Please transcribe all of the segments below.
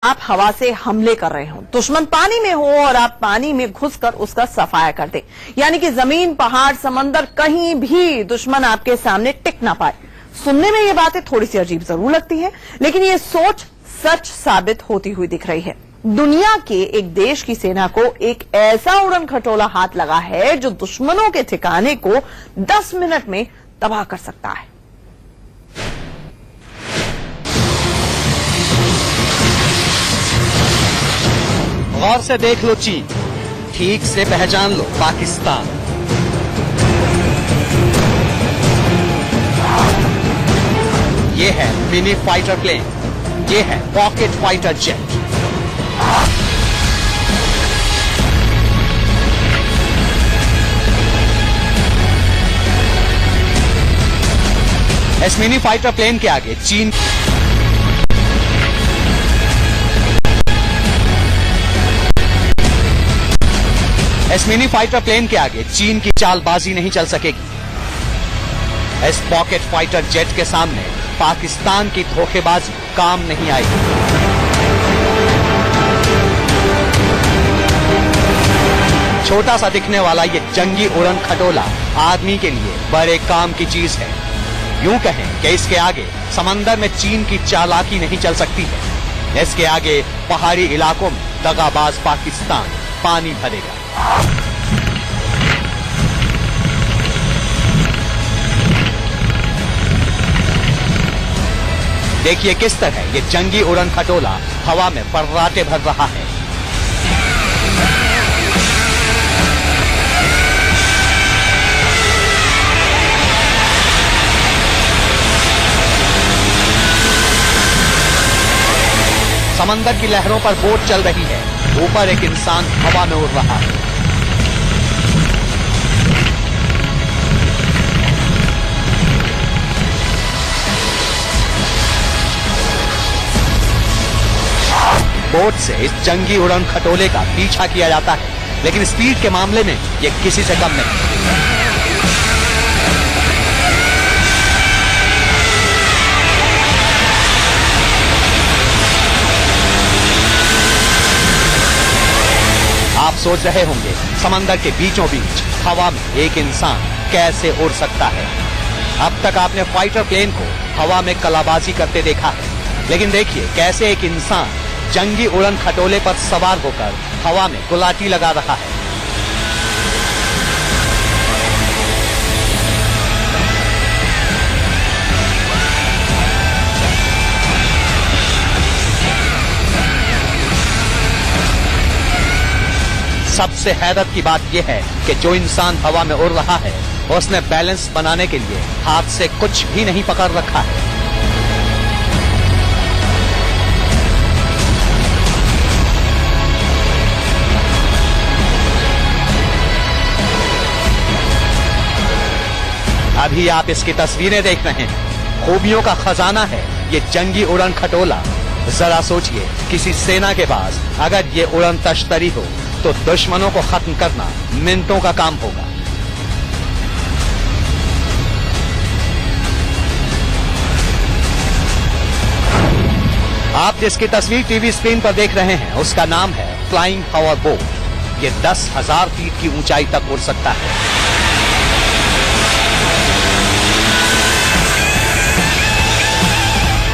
आप हवा से हमले कर रहे हो, दुश्मन पानी में हो और आप पानी में घुसकर उसका सफाया कर दे, यानी कि जमीन, पहाड़, समंदर, कहीं भी दुश्मन आपके सामने टिक ना पाए। सुनने में ये बातें थोड़ी सी अजीब जरूर लगती है, लेकिन ये सोच सच साबित होती हुई दिख रही है। दुनिया के एक देश की सेना को एक ऐसा उड़न खटोला हाथ लगा है जो दुश्मनों के ठिकाने को 10 मिनट में तबाह कर सकता है। गौर से देख लो चीन, ठीक से पहचान लो पाकिस्तान। ये है मिनी फाइटर प्लेन, ये है पॉकेट फाइटर जेट। इस मिनी फाइटर प्लेन के आगे चीन इस मिनी फाइटर प्लेन के आगे चीन की चालबाजी नहीं चल सकेगी। इस पॉकेट फाइटर जेट के सामने पाकिस्तान की धोखेबाजी काम नहीं आएगी। छोटा सा दिखने वाला ये जंगी उड़न खटोला आदमी के लिए बड़े काम की चीज है। यूं कहें कि इसके आगे समंदर में चीन की चालाकी नहीं चल सकती है। इसके आगे पहाड़ी इलाकों में दगाबाज पाकिस्तान पानी भरेगा। देखिए किस तरह ये जंगी उड़न खटोला हवा में फर्राटे भर रहा है। समंदर की लहरों पर बोट चल रही है, ऊपर एक इंसान हवा में उड़ रहा है। बोट से इस जंगी उड़न खटोले का पीछा किया जाता है, लेकिन स्पीड के मामले में ये किसी से कम नहीं। आप सोच रहे होंगे समंदर के बीचों बीच हवा में एक इंसान कैसे उड़ सकता है। अब तक आपने फाइटर प्लेन को हवा में कलाबाजी करते देखा है, लेकिन देखिए कैसे एक इंसान जंगी उड़न खटोले पर सवार होकर हवा में गुलाटी लगा रहा है। सबसे हैरत की बात यह है कि जो इंसान हवा में उड़ रहा है उसने बैलेंस बनाने के लिए हाथ से कुछ भी नहीं पकड़ रखा है। अभी आप इसकी तस्वीरें देख रहे हैं। खूबियों का खजाना है ये जंगी उड़न खटोला। जरा सोचिए किसी सेना के पास अगर ये उड़न तश्तरी हो तो दुश्मनों को खत्म करना मिनटों का काम होगा। आप जिसकी तस्वीर टीवी स्क्रीन पर देख रहे हैं उसका नाम है फ्लाइंग हावर बोट। ये 10,000 फीट की ऊंचाई तक उड़ सकता है।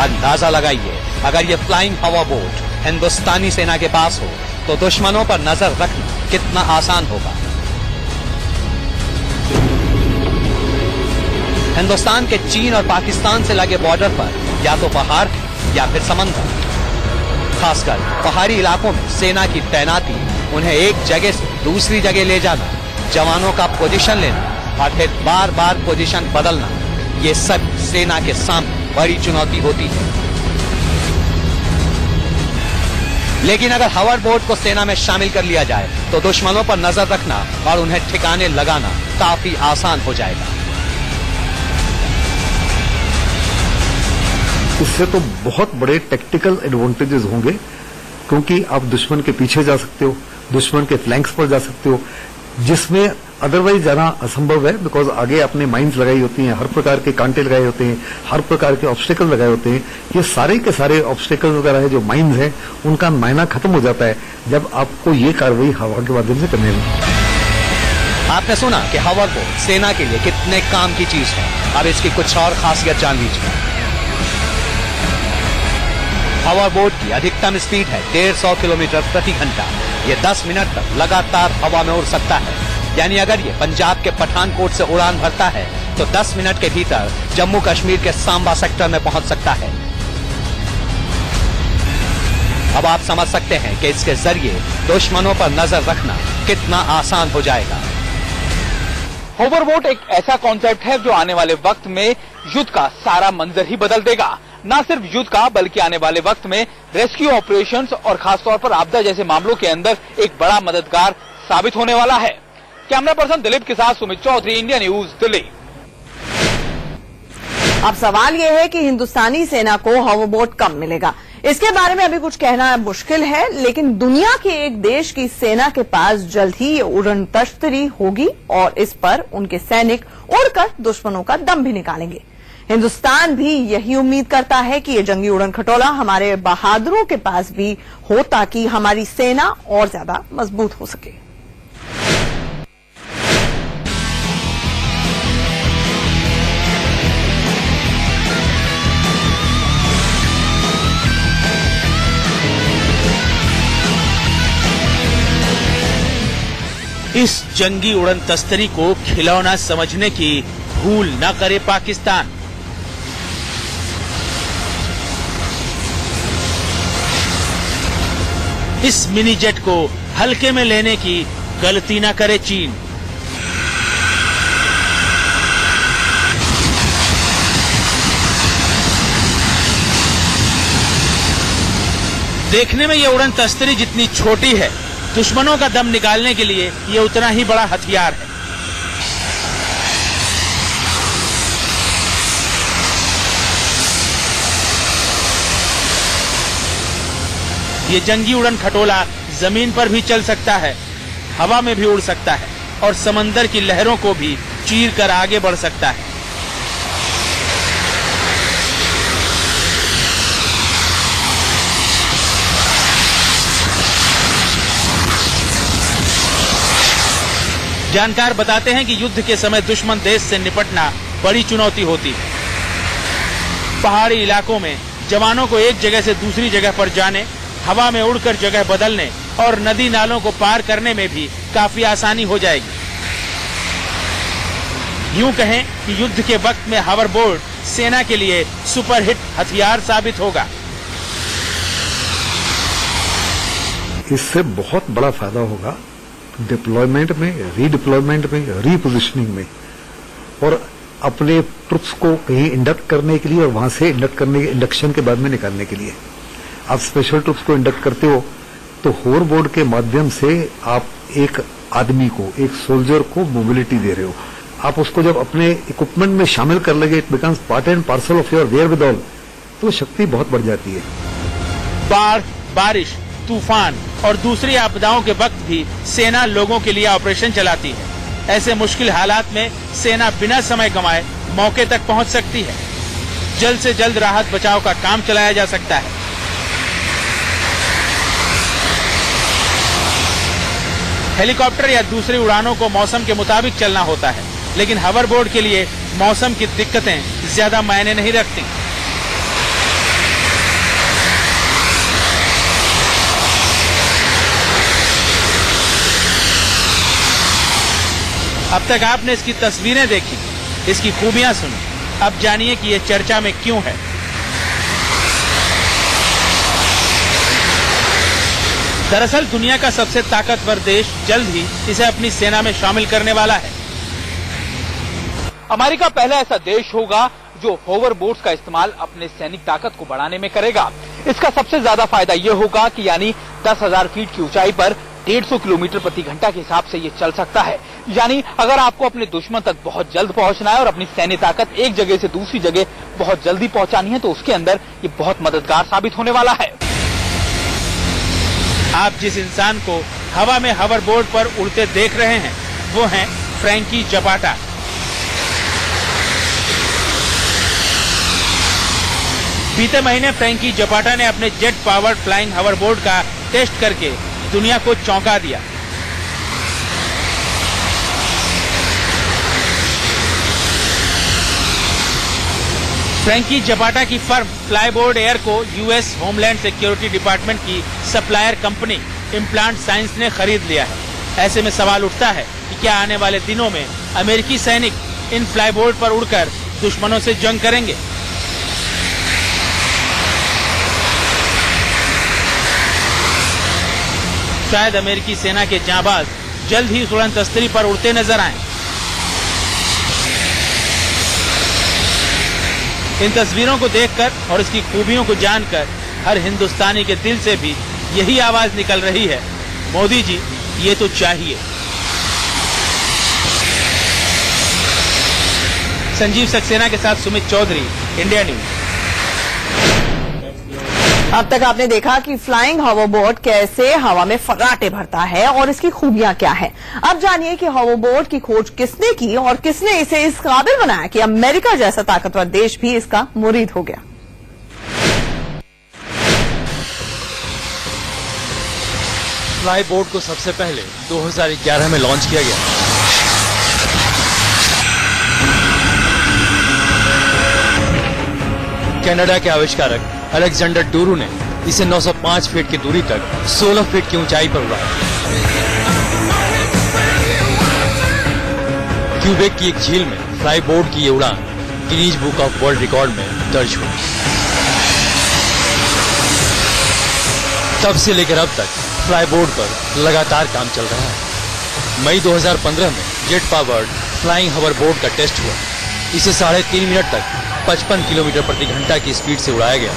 अंदाजा लगाइए अगर ये फ्लाइंग हवा बोट हिंदुस्तानी सेना के पास हो तो दुश्मनों पर नजर रखना कितना आसान होगा। हिंदुस्तान के चीन और पाकिस्तान से लगे बॉर्डर पर या तो पहाड़ या फिर समंदर। खासकर पहाड़ी इलाकों में सेना की तैनाती, उन्हें एक जगह से दूसरी जगह ले जाना, जवानों का पोजीशन लेना और फिर बार बार पोजीशन बदलना, ये सब सेना के सामने बड़ी चुनौती होती है। लेकिन अगर हवर बोट को सेना में शामिल कर लिया जाए तो दुश्मनों पर नजर रखना और उन्हें ठिकाने लगाना काफी आसान हो जाएगा। इससे तो बहुत बड़े टेक्टिकल एडवांटेजेस होंगे, क्योंकि आप दुश्मन के पीछे जा सकते हो, दुश्मन के फ्लैंक्स पर जा सकते हो, जिसमें अदरवाइज जाना असंभव है, बिकॉज आगे आपने माइंस लगाई होती हैं, हर प्रकार के कांटे लगाए होते हैं, हर प्रकार के ऑब्स्टेकल लगाए होते हैं। ये सारे के सारे ऑब्स्टेकल वगैरह है जो माइंस हैं, उनका मायना खत्म हो जाता है जब आपको ये कार्रवाई हवा के माध्यम से करने में। आपने सुना कि होवरबोर्ड सेना के लिए कितने काम की चीज है। अब इसकी कुछ और खासियत जान लीजिए। होवरबोर्ड की अधिकतम स्पीड है 150 किलोमीटर प्रति घंटा। ये 10 मिनट तक लगातार हवा में उड़ सकता है। यानी अगर ये पंजाब के पठानकोट से उड़ान भरता है तो 10 मिनट के भीतर जम्मू कश्मीर के सांबा सेक्टर में पहुंच सकता है। अब आप समझ सकते हैं कि इसके जरिए दुश्मनों पर नजर रखना कितना आसान हो जाएगा। होवरबोट एक ऐसा कॉन्सेप्ट है जो आने वाले वक्त में युद्ध का सारा मंजर ही बदल देगा। न सिर्फ युद्ध का, बल्कि आने वाले वक्त में रेस्क्यू ऑपरेशंस और खासतौर पर आपदा जैसे मामलों के अंदर एक बड़ा मददगार साबित होने वाला है। कैमरा पर्सन दिलीप के साथ सुमित चौधरी, इंडिया न्यूज, दिल्ली। अब सवाल यह है कि हिंदुस्तानी सेना को होवरबोट कब मिलेगा। इसके बारे में अभी कुछ कहना मुश्किल है, लेकिन दुनिया के एक देश की सेना के पास जल्द ही ये उड़न तश्तरी होगी और इस पर उनके सैनिक उड़कर दुश्मनों का दम भी निकालेंगे। हिंदुस्तान भी यही उम्मीद करता है कि ये जंगी उड़न खटोला हमारे बहादुरों के पास भी हो, ताकि हमारी सेना और ज्यादा मजबूत हो सके। इस जंगी उड़न तस्तरी को खिलौना समझने की भूल न करे पाकिस्तान। इस मिनी जेट को हल्के में लेने की गलती न करे चीन। देखने में ये उड़न तस्तरी जितनी छोटी है, दुश्मनों का दम निकालने के लिए ये उतना ही बड़ा हथियार है। ये जंगी उड़न खटोला जमीन पर भी चल सकता है, हवा में भी उड़ सकता है और समंदर की लहरों को भी चीर कर आगे बढ़ सकता है। जानकार बताते हैं कि युद्ध के समय दुश्मन देश से निपटना बड़ी चुनौती होती है। पहाड़ी इलाकों में जवानों को एक जगह से दूसरी जगह पर जाने, हवा में उड़कर जगह बदलने और नदी नालों को पार करने में भी काफी आसानी हो जाएगी। यूं कहें कि युद्ध के वक्त में होवरबोर्ड सेना के लिए सुपरहिट हथियार साबित होगा। इससे बहुत बड़ा फायदा होगा डिप्लॉयमेंट में, रीडिप्लॉयमेंट में, रीपोजिशनिंग में, और अपने ट्रुप्स को कहीं इंडक्ट करने के लिए और वहां से इंडक्ट करने के इंडक्शन के बाद में निकालने के लिए। आप स्पेशल ट्रुप्स को इंडक्ट करते हो तो होवरबोर्ड के माध्यम से आप एक आदमी को, एक सोल्जर को मोबिलिटी दे रहे हो। आप उसको जब अपने इक्विपमेंट में शामिल कर लेंगे, it becomes part and parcel of your wear with all, तो शक्ति बहुत बढ़ जाती है। बाढ़, बारिश, तूफान और दूसरी आपदाओं के वक्त भी सेना लोगों के लिए ऑपरेशन चलाती है। ऐसे मुश्किल हालात में सेना बिना समय गंवाए मौके तक पहुंच सकती है। जल्द से जल्द राहत बचाव का काम चलाया जा सकता है। हेलीकॉप्टर या दूसरी उड़ानों को मौसम के मुताबिक चलना होता है, लेकिन होवरबोर्ड के लिए मौसम की दिक्कतें ज्यादा मायने नहीं रखती। अब तक आपने इसकी तस्वीरें देखी, इसकी खूबियां सुनी, अब जानिए कि ये चर्चा में क्यों है। दरअसल दुनिया का सबसे ताकतवर देश जल्द ही इसे अपनी सेना में शामिल करने वाला है। अमेरिका पहला ऐसा देश होगा जो होवरबोट्स का इस्तेमाल अपने सैनिक ताकत को बढ़ाने में करेगा। इसका सबसे ज्यादा फायदा ये होगा कि यानी 10,000 फीट की ऊंचाई पर 150 किलोमीटर प्रति घंटा के हिसाब से ये चल सकता है। यानी अगर आपको अपने दुश्मन तक बहुत जल्द पहुंचना है और अपनी सैन्य ताकत एक जगह से दूसरी जगह बहुत जल्दी पहुंचानी है, तो उसके अंदर ये बहुत मददगार साबित होने वाला है। आप जिस इंसान को हवा में होवरबोर्ड पर उड़ते देख रहे हैं वो हैं फ्रैंकी जपाटा। बीते महीने फ्रैंकी जपाटा ने अपने जेट पावर्ड फ्लाइंग हॉवरबोर्ड का टेस्ट करके दुनिया को चौंका दिया। फ्रैंकी जपाटा की फर्म फ्लाईबोर्ड एयर को यूएस होमलैंड सिक्योरिटी डिपार्टमेंट की सप्लायर कंपनी इम्प्लांट साइंस ने खरीद लिया है। ऐसे में सवाल उठता है कि क्या आने वाले दिनों में अमेरिकी सैनिक इन फ्लाईबोर्ड पर उड़कर दुश्मनों से जंग करेंगे। शायद अमेरिकी सेना के जांबाज जल्द ही उड़न तस्तरी पर उड़ते नजर आएं। इन तस्वीरों को देखकर और इसकी खूबियों को जानकर हर हिंदुस्तानी के दिल से भी यही आवाज निकल रही है, मोदी जी ये तो चाहिए। संजीव सक्सेना के साथ सुमित चौधरी, इंडिया न्यूज। अब तक आपने देखा कि फ्लाइंग हॉवरबोर्ड कैसे हवा में फर्राटे भरता है और इसकी खूबियां क्या है। अब जानिए कि हॉवरबोर्ड की खोज किसने की और किसने इसे इस काबिल बनाया कि अमेरिका जैसा ताकतवर देश भी इसका मुरीद हो गया। फ्लाईबोर्ड को सबसे पहले 2011 में लॉन्च किया गया। कनाडा के आविष्कारक अलेक्जेंडर डूरू ने इसे 905 फीट की दूरी तक 16 फीट की ऊंचाई पर उड़ाया। क्यूबेक की एक झील में फ्लाईबोर्ड की ये उड़ान Guinness book of world record में दर्ज हुई। तब से लेकर अब तक फ्लाईबोर्ड पर लगातार काम चल रहा है। मई 2015 में जेट पावर्ड फ्लाइंग हॉवरबोर्ड का टेस्ट हुआ। इसे 3.5 मिनट तक 55 किलोमीटर प्रति घंटा की स्पीड से उड़ाया गया।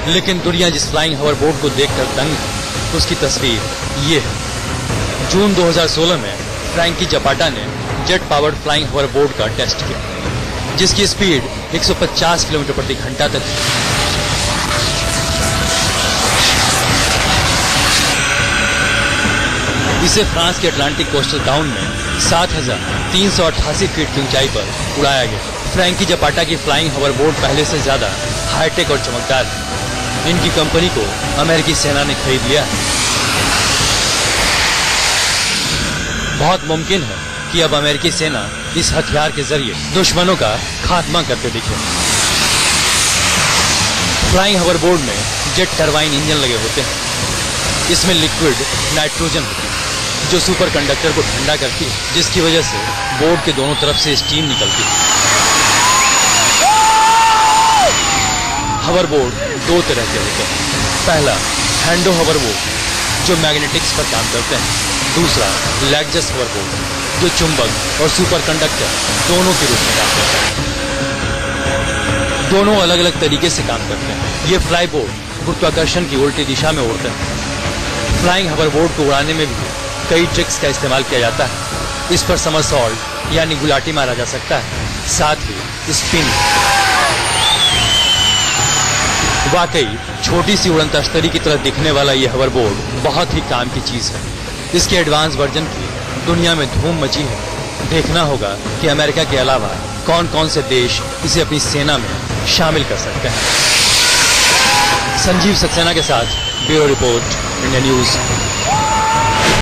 लेकिन दुनिया जिस फ्लाइंग हॉवरबोर्ड को देखकर दंग है, उसकी तस्वीर ये है। जून 2016 में फ्रैंकी जपाटा ने जेट पावर्ड फ्लाइंग हॉवरबोर्ड का टेस्ट किया, जिसकी स्पीड 150 किलोमीटर प्रति घंटा तक थी। इसे फ्रांस के अटलांटिक कोस्टल टाउन में 7,388 फीट की ऊंचाई पर उड़ाया गया। फ्रैंकी जपाटा की फ्लाइंग हॉवरबोर्ड पहले से ज्यादा हाईटेक और चमकदार है। इनकी कंपनी को अमेरिकी सेना ने खरीद लिया है। बहुत मुमकिन है कि अब अमेरिकी सेना इस हथियार के जरिए दुश्मनों का खात्मा करते दिखे। फ्लाइंग हॉवरबोर्ड में जेट टरबाइन इंजन लगे होते हैं। इसमें लिक्विड नाइट्रोजन होती है जो सुपर कंडक्टर को ठंडा करती है, जिसकी वजह से बोर्ड के दोनों तरफ से स्टीम निकलती है। हॉवरबोर्ड 2 तरह के होते हैं। पहला हैंडो हॉवरबोर्ड जो मैग्नेटिक्स पर काम करते हैं। दूसरा लैगजस हॉवरबोर्ड जो चुंबक और सुपर कंडक्टर दोनों के रूप में काम करते हैं। दोनों अलग अलग तरीके से काम करते हैं। ये फ्लाईबोर्ड गुरुत्वाकर्षण की उल्टी दिशा में उड़ते हैं। फ्लाइंग हॉवरबोर्ड को उड़ाने में भी कई ट्रिक्स का इस्तेमाल किया जाता है। इस पर समरसॉल्ट यानी गुलाटी मारा जा सकता है, साथ ही स्पिन। वाकई छोटी सी उड़न तश्तरी की तरह दिखने वाला यह हॉवरबोर्ड बहुत ही काम की चीज है। इसके एडवांस वर्जन की दुनिया में धूम मची है। देखना होगा कि अमेरिका के अलावा कौन कौन से देश इसे अपनी सेना में शामिल कर सकते हैं। संजीव सक्सेना के साथ ब्यूरो रिपोर्ट, इंडिया न्यूज।